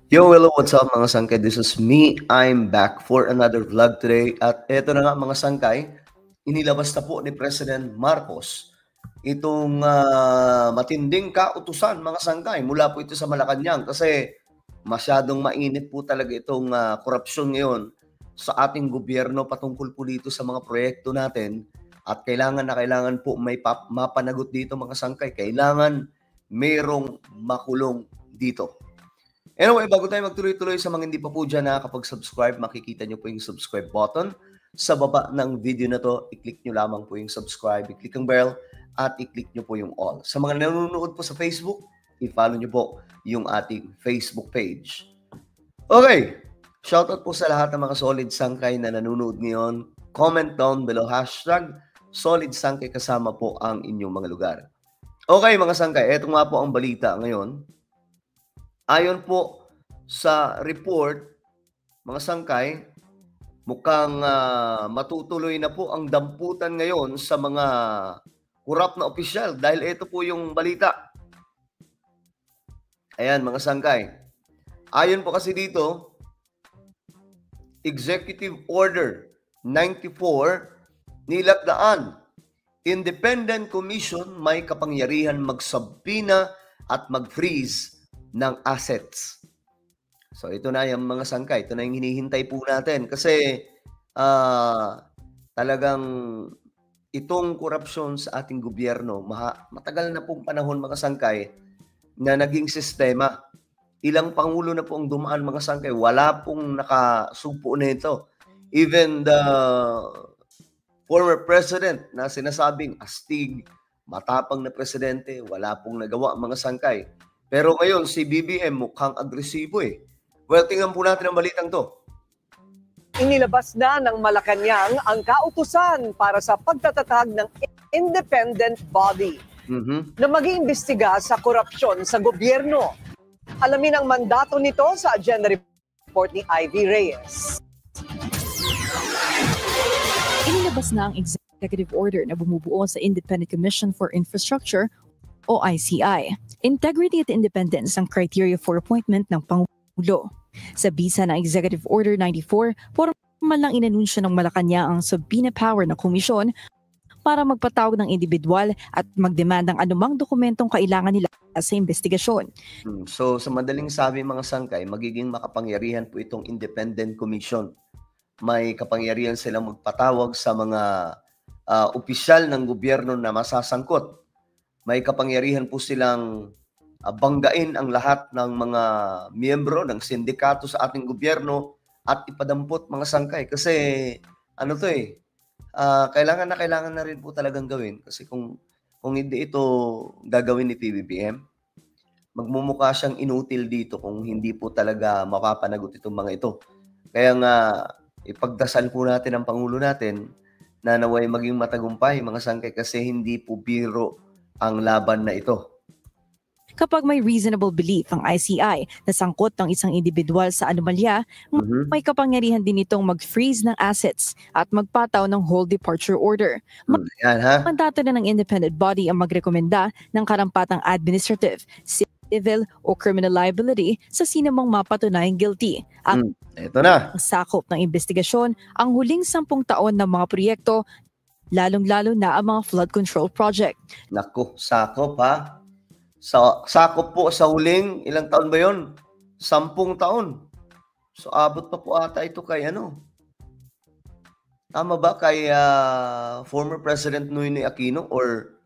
Yo, hello, what's up mga sangkay? This is me. I'm back for another vlog today. At eto na nga mga sangkay, inilabas na po ni President Marcos itong matinding kautusan mga sangkay mula po ito sa Malacanang kasi masyadong mainit po talaga itong korupsyon ngayon sa ating gobyerno patungkol po dito sa mga proyekto natin at kailangan po may mapanagot dito mga sangkay. Kailangan merong makulong dito. Anyway, bago tayo magtuloy-tuloy sa mga hindi pa po dyan nakakapag-subscribe, makikita nyo po yung subscribe button. Sa baba ng video na to, i-click nyo lamang po yung subscribe, i-click ang bell, at i-click nyo po yung all. Sa mga nanonood po sa Facebook, i-follow nyo po yung ating Facebook page. Okay, shoutout po sa lahat ng mga solid sangkay na nanonood ngayon. Comment down below, hashtag solid sangkay kasama po ang inyong mga lugar. Okay mga sangkay, eto nga po ang balita ngayon. Ayon po sa report, mga sangkay, mukhang matutuloy na po ang damputan ngayon sa mga kurap na opisyal dahil ito po yung balita. Ayan mga sangkay. Ayon po kasi dito, Executive Order 94 nilagdaan, Independent Commission may kapangyarihan magsabina at mag-freeze ng assets. So ito na yung mga sangkay, ito na yung hinihintay po natin kasi talagang itong korupsyon sa ating gobyerno, matagal na pong panahon mga sangkay na naging sistema. Ilang pangulo na po ang dumaan mga sangkay, wala pong nakasupo na ito. Even the former president na sinasabing astig, matapang na presidente, wala pong nagawa mga sangkay. Pero ngayon, si BBM mukhang agresibo eh. Well, tingnan po natin ang balitang to. Inilabas na ng Malacanang ang kautusan para sa pagtatatag ng independent body na mag-iimbestiga sa korupsyon sa gobyerno. Alamin ang mandato nito sa agenda report ni Ivy Reyes. Inilabas na ang executive order na bumubuo sa Independent Commission for Infrastructure o ICI. Integrity at independence ang criteria for appointment ng Pangulo. Sa bisa ng Executive Order 94, formal lang inanunsyo ng Malacanang ang subpoena power na komisyon para magpatawag ng individual at magdemand ng anumang dokumentong kailangan nila sa investigasyon. So sa madaling sabi mga sangkay, magiging makapangyarihan po itong Independent Commission. May kapangyarihan silang magpatawag sa mga opisyal ng gobyerno na masasangkot. May kapangyarihan po silang banggain ang lahat ng mga miyembro ng sindikato sa ating gobyerno at ipadampot mga sangkay. Kasi ano to eh, kailangan na rin po talagang gawin. Kasi kung hindi ito gagawin ni PBBM, magmumukha siyang inutil dito kung hindi po talaga mapapanagot itong mga ito. Kaya nga, ipagdasal po natin ang Pangulo natin na naway maging matagumpay mga sangkay kasi hindi po biro ang laban na ito. Kapag may reasonable belief ang ICI na sangkot ng isang individual sa anomalya, may kapangyarihan din itong mag-freeze ng assets at magpataw ng whole departure order. Mandato na ng independent body ang magrekomenda ng karampatang administrative, civil o criminal liability sa sinumang mapatunayang guilty. Ito na. Ang sakop ng investigasyon ang huling 10 taon ng mga proyekto, lalong-lalo na ang mga flood control project. Naku, sakop ha? Sakop po sa huling, ilang taon ba yun? 10 taon. So abot pa po ata ito kay ano? Tama ba kay former President Noynoy Aquino or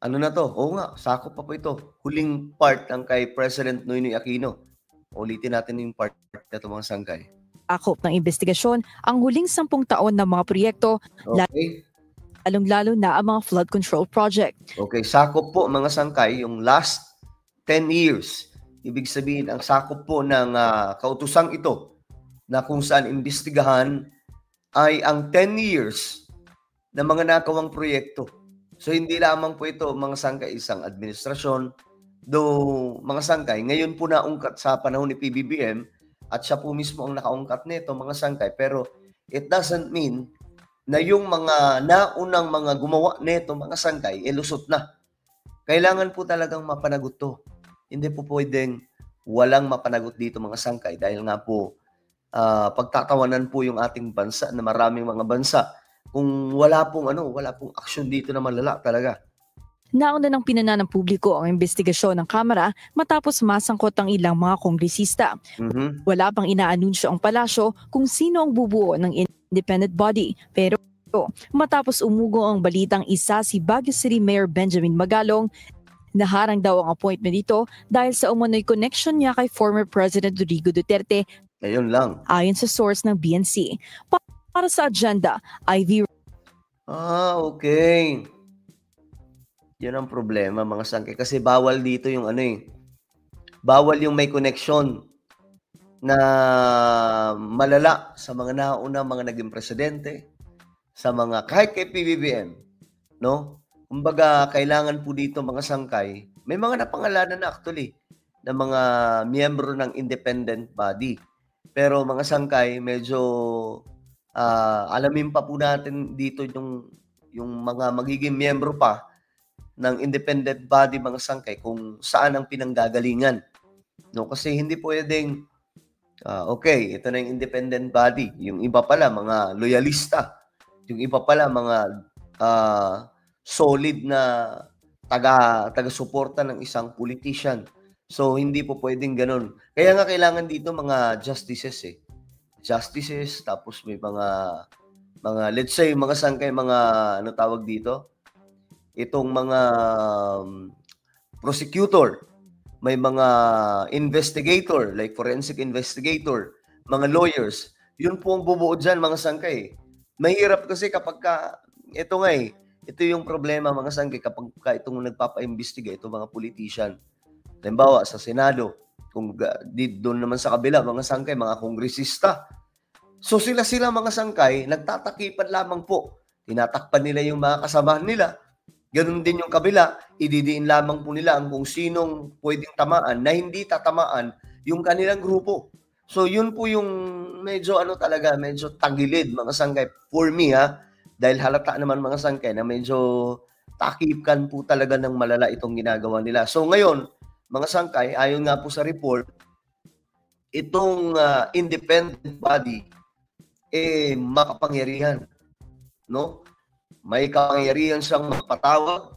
ano na to? Oo nga, sakop pa po ito. Huling part ng kay President Noynoy Aquino. Ulitin natin yung part na ito mga sangkay. Sakop ng investigasyon ang huling 10 taon ng mga proyekto, okay. Lalong-lalo na ang mga flood control project. Okay, sakop po mga sangkay yung last 10 years. Ibig sabihin, ang sakop po ng kautusang ito na kung saan imbestigahan ay ang 10 years na mga nakawang proyekto. So hindi lamang po ito mga sangkay isang administrasyon, though mga sangkay, ngayon po naungkat sa panahon ni PBBM at siya po mismo ang nakaungkat nito mga sangkay, pero it doesn't mean na yung mga naunang mga gumawa nito mga sangkay, lusot na. Kailangan po talagang mapanagot to. Hindi po pwedeng walang mapanagot dito mga sangkay dahil nga po pagtatawanan po yung ating bansa na maraming mga bansa kung wala pong aksyon dito na malala talaga. Nauna ng pinana ng publiko ang investigasyon ng Kamara matapos masangkot ang ilang mga kongresista. Wala pang inaanunsyo ang palasyo kung sino ang bubuo ng independent body, pero matapos umugo ang balitang isa si Baguio City Mayor Benjamin Magalong, naharang daw ang appointment dito dahil sa umano'y connection niya kay former President Rodrigo Duterte. Ayun lang. Ayon sa source ng BNC. Para sa agenda, Ivy. Okay. Yan ang problema mga sangkay. Kasi bawal dito yung bawal yung may connection na malala sa mga nauna mga naging presidente, sa mga kahit kay PBBM, no? Kumbaga, kailangan po dito mga sangkay, may mga napangalanan na actually na mga miyembro ng independent body. Pero mga sangkay, medyo alamin pa po natin dito yung mga magiging miyembro pa ng independent body mga sangkay kung saan ang pinanggagalingan. No, kasi hindi pwedeng okay, ito na yung independent body. Yung iba pala mga loyalista. Yung iba pala mga solid na taga-suporta ng isang politician. So hindi po pwedeng ganun. Kaya nga kailangan dito mga justices Justices, tapos may mga let's say mga sangkay, mga ano tawag dito? Itong mga prosecutor, may mga investigator, like forensic investigator, mga lawyers. Yun po ang bubuo dyan mga sangkay. Mahirap kasi kapag ito yung problema mga sangkay kapag itong nagpapa-investigate, itong mga politician. Halimbawa sa Senado, kung doon naman sa kabila, mga sangkay, mga kongresista. So sila mga sangkay, nagtatakipan lamang po. Tinatakpan nila yung mga kasamahan nila. Ganun din yung kabila, ididiin lamang po nila ang kung sinong pwedeng tamaan na hindi tatamaan yung kanilang grupo. So yun po yung medyo medyo tagilid mga sangkay. For me dahil halata naman mga sangkay na medyo takipan po talaga ng malala itong ginagawa nila. So ngayon, mga sangkay, ayon nga po sa report, itong independent body makapangyarihan, no? May kapangyarihan siyang magpatawag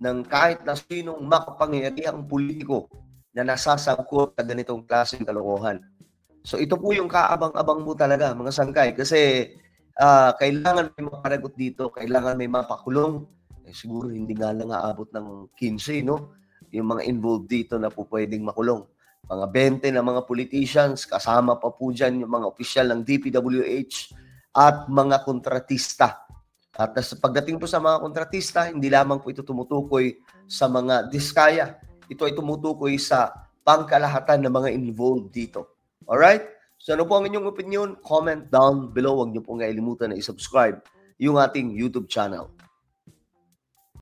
ng kahit na sinong makapangyarihang politiko na nasasangkot sa ganitong klaseng kalokohan. So ito po yung kaabang-abang mo talaga mga sangkay kasi kailangan may mapanagot dito, kailangan may mapakulong. Siguro hindi nga lang aabot ng 15, no? Yung mga involved dito na po pwedeng makulong. Mga 20 na mga politicians, kasama pa po dyan yung mga opisyal ng DPWH at mga kontratista. At pagdating po sa mga kontratista, hindi lamang po ito tumutukoy sa mga diskaya. Ito ay tumutukoy sa pangkalahatan ng mga involved dito. Alright? So ano po ang inyong opinion? Comment down below. Huwag niyo pong kailimutan na i-subscribe yung ating YouTube channel.